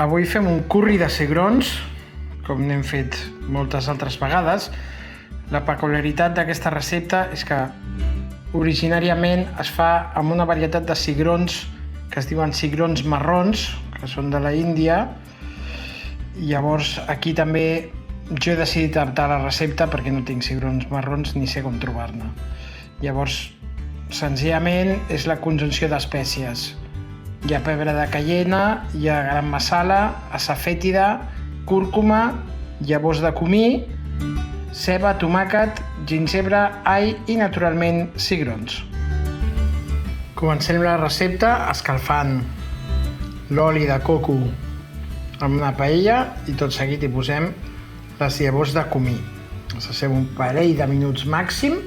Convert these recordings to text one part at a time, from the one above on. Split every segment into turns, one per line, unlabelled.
Avui fem un curri de cigrons, com n'hem fet moltes altres vegades. La peculiaritat d'aquesta recepta és que originàriament es fa amb una varietat de cigrons que es diuen cigrons marrons, que són de la Índia. Llavors aquí també jo he decidit adaptar la recepta perquè no tinc cigrons marrons ni sé com trobar-ne. Llavors, senzillament és la conjunció d'espècies. Hi ha pebre de cayena, hi ha garam masala, asafètida, cúrcuma, llavors de comí, ceba, tomàquet, gingebre, all i, naturalment, cigrons. Comencem la recepta escalfant l'oli de coco en una paella i tot seguit hi posem les llavors de comí. Les deixem un parell de minuts màxim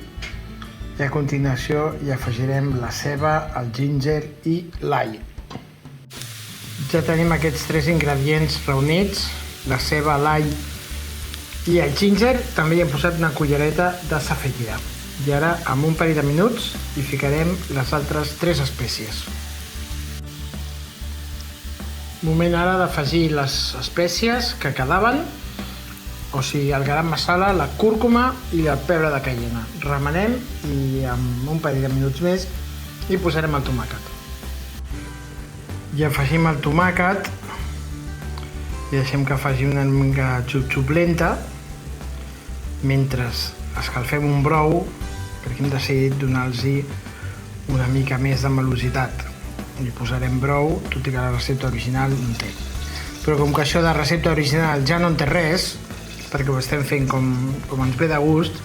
i a continuació hi afegirem la ceba, el ginger i l'all. Ja tenim aquests tres ingredients reunits, la ceba, l'all i el ginger. També hi hem posat una cullereta de safètida. I ara, amb un parell de minuts, hi ficarem les altres tres espècies. Moment ara d'afegir les espècies que quedaven, o sigui, el garam masala, la cúrcuma i el pebre de cayena. Remenem i amb un parell de minuts més hi posarem el tomàquet. I afegim el tomàquet i deixem que faci una mica xup-xup lenta mentre escalfem un brou, perquè hem decidit donar-los una mica més de melositat. Hi posarem brou, tot i que la recepta original no en té. Però com que això de recepta original ja no en té res, perquè ho estem fent com ens ve de gust,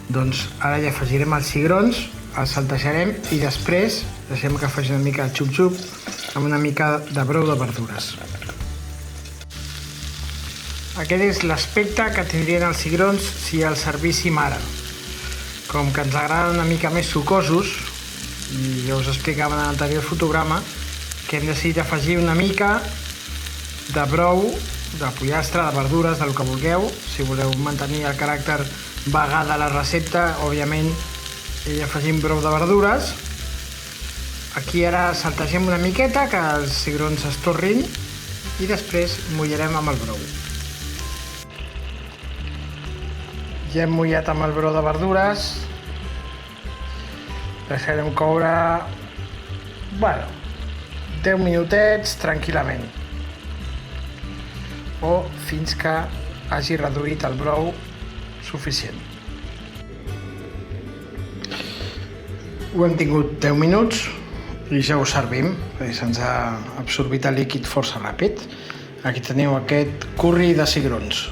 doncs ara hi afegirem els cigrons, els saltejarem i després deixem que faci una mica de xup-xup amb una mica de brou de verdures. Aquest és l'aspecte que tindrien els cigrons si els servíssim ara. Com que ens agraden una mica més sucosos, i ja us explicava en l'anterior fotograma, que hem decidit afegir una mica de brou, de pollastre, de verdures, del que vulgueu. Si voleu mantenir el caràcter vegà de la recepta, òbviament hi afegim brou de verdures. Aquí ara saltegem una miqueta que els cigrons es torrin i després mullarem amb el brou. Ja hem mullat amb el brou de verdures. Deixarem coure 10 minutets tranquil·lament, o fins que hagi reduït el brou suficient. Ho hem tingut 10 minuts i ja ho servim, perquè se'ns ha absorbit el líquid força ràpid. Aquí teniu aquest curri de cigrons.